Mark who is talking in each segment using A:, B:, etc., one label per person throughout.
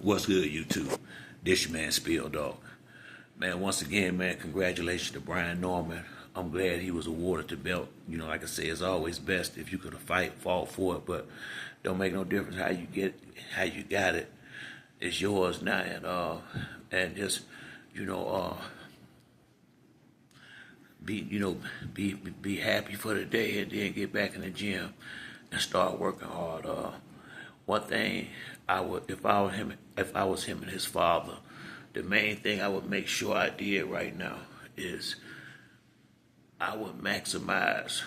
A: What's good, YouTube? This your man, Spill Dog. Man, once again, man, congratulations to Brian Norman. I'm glad he was awarded the belt. You know, like I say, it's always best if you could fought for it, but don't make no difference how you got it. It's yours now, and just you know, be happy for the day, and then get back in the gym and start working hard. One thing I would, if I was him and his father, the main thing I would make sure I did right now is I would maximize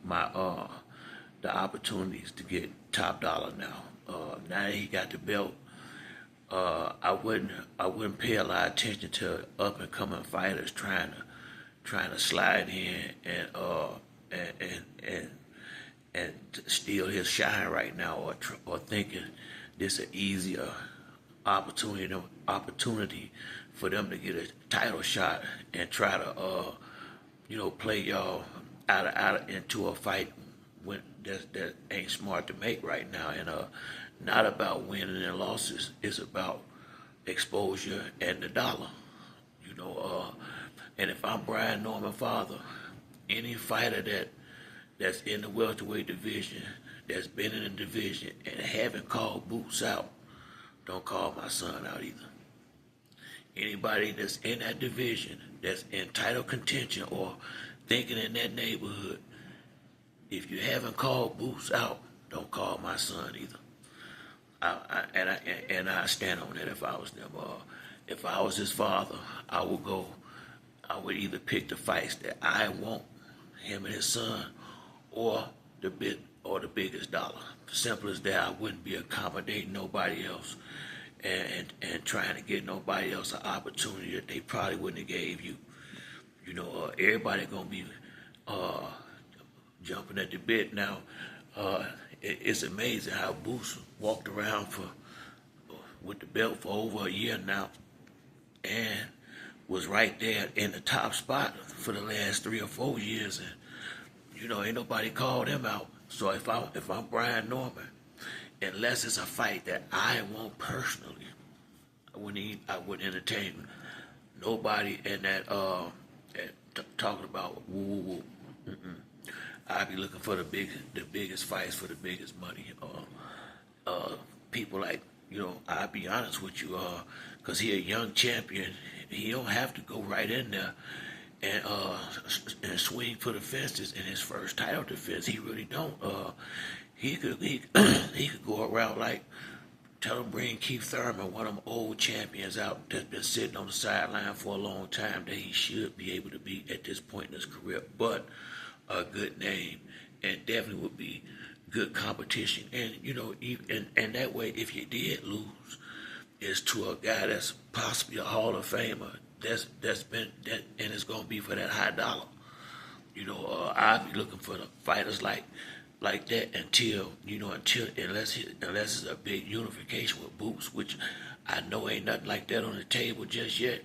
A: my the opportunities to get top dollar now. Now that he got the belt, I wouldn't pay a lot of attention to up and coming fighters trying to slide in and steal his shine right now, or thinking this an easier opportunity for them to get a title shot and try to play y'all out into a fight when that ain't smart to make right now. And not about winning and losses. It's about exposure and the dollar. And if I'm Brian Norman father, any fighter that's in the welterweight division, that's been in the division and haven't called Boots out, don't call my son out either. Anybody that's in that division, that's in title contention or thinking in that neighborhood, if you haven't called Boots out, don't call my son either. I stand on that. If I was them, if I was his father, I would either pick the fights that I want, him and his son, or the biggest dollar. Simple as that. I wouldn't be accommodating nobody else and trying to get nobody else an opportunity that they probably wouldn't have gave you. Everybody gonna be jumping at the bit now. It's amazing how Boots walked around with the belt for over a year now, and was right there in the top spot for the last 3 or 4 years, and ain't nobody called him out. So if I'm Brian Norman, unless it's a fight that I want personally, I wouldn't entertain nobody in that talking about woo woo woo. I'd be looking for the biggest fights for the biggest money. People like, I'll be honest with you, because he a young champion, he don't have to go right in there and swing for the fences in his first title defense. He really don't. He could go around like, tell him bring Keith Thurman, one of them old champions out that's been sitting on the sideline for a long time, that he should be able to beat at this point in his career. But a good name, and definitely would be good competition. And and that way, if you did lose, it's to a guy that's possibly a Hall of Famer, that's been that, and it's gonna be for that high dollar. I'd be looking for the fighters like that until unless it's a big unification with Boots, which I know ain't nothing like that on the table just yet.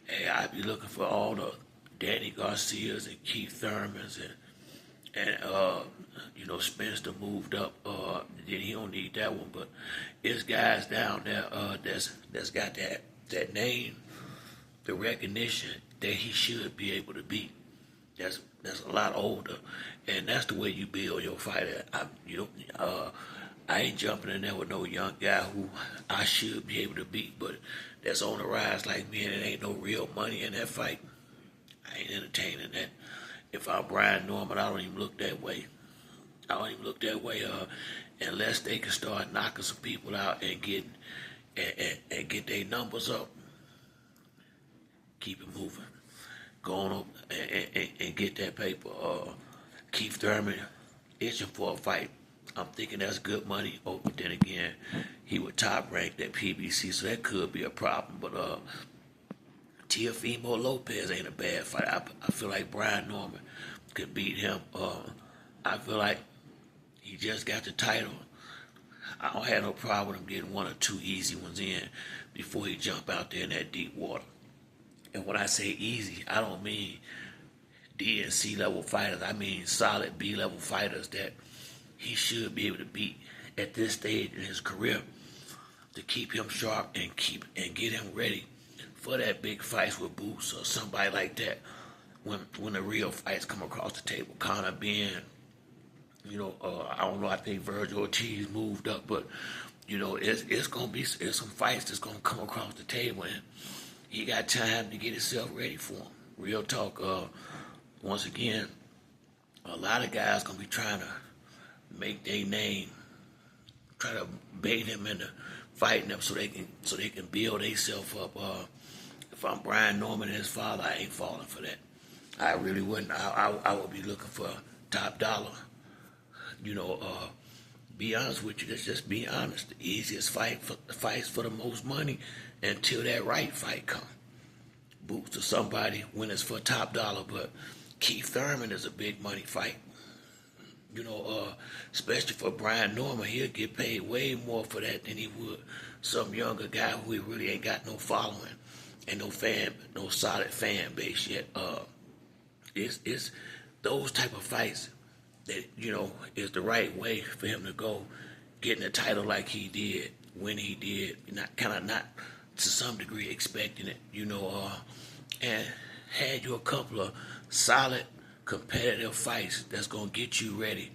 A: Hey, I'd be looking for all the Danny Garcias and Keith Thurmans and Spencer moved up. Then he don't need that one, but it's guys down there that's got that name, the recognition that he should be able to beat. That's a lot older, and that's the way you build your fighter. I ain't jumping in there with no young guy who I should be able to beat, but that's on the rise like me, and it ain't no real money in that fight. I ain't entertaining that. If I'm Brian Norman, I don't even look that way. Unless they can start knocking some people out and get their numbers up. Keep it moving. Go on up and get that paper. Keith Thurman itching for a fight. I'm thinking that's good money. Oh, but then again, he was top ranked at PBC, so that could be a problem. But Teofimo Lopez ain't a bad fight. I feel like Brian Norman could beat him. I feel like he just got the title. I don't have no problem with him getting 1 or 2 easy ones in before he jump out there in that deep water. And when I say easy, I don't mean D and C level fighters. I mean solid B level fighters that he should be able to beat at this stage in his career. to keep him sharp and get him ready for that big fight with Boots or somebody like that. When the real fights come across the table, Conor being, I don't know. I think Virgil Ortiz moved up, but it's gonna be some fights that's gonna come across the table, and he got time to get himself ready for them. Real talk. Once again, a lot of guys gonna be trying to make their name, try to bait him into fighting them so they can build themselves up. If I'm Brian Norman and his father, I ain't falling for that. I really wouldn't. I would be looking for top dollar. Be honest with you. Let's just be honest. The easiest fights for the most money until that right fight come. Boots to somebody when it's for top dollar, but Keith Thurman is a big money fight. Especially for Brian Norman, he'll get paid way more for that than he would some younger guy who he really ain't got no following and no solid fan base yet. It's those type of fights that is the right way for him to go, getting a title like he did when he did, not to some degree expecting it, and had you a couple of solid competitive fights that's gonna get you ready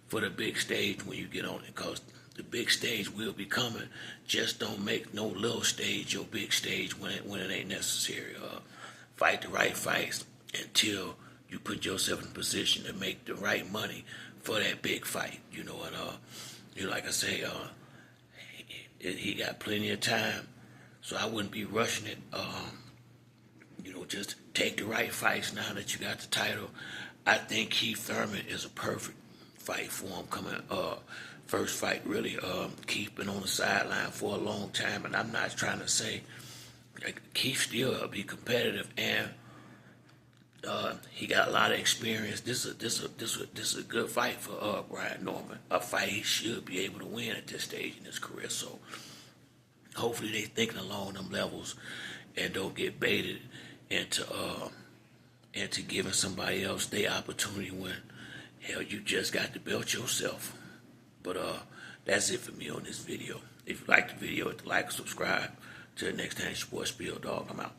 A: for the big stage when you get on it, because the big stage will be coming. Just don't make no little stage your big stage when it ain't necessary. Fight the right fights until you put yourself in a position to make the right money for that big fight. Like I say, he got plenty of time, so I wouldn't be rushing it. Just take the right fights now that you got the title. I think Keith Thurman is a perfect fight for him coming. First fight, really. Keith been on the sideline for a long time, and I'm not trying to say Keith still be competitive, and he got a lot of experience. This is a good fight for Brian Norman. A fight he should be able to win at this stage in his career. So hopefully they thinking along them levels and don't get baited into giving somebody else their opportunity when hell you just got the belt yourself. But that's it for me on this video. If you like the video, hit the like and subscribe. Till next time, it's your boy Spill Dog. I'm out.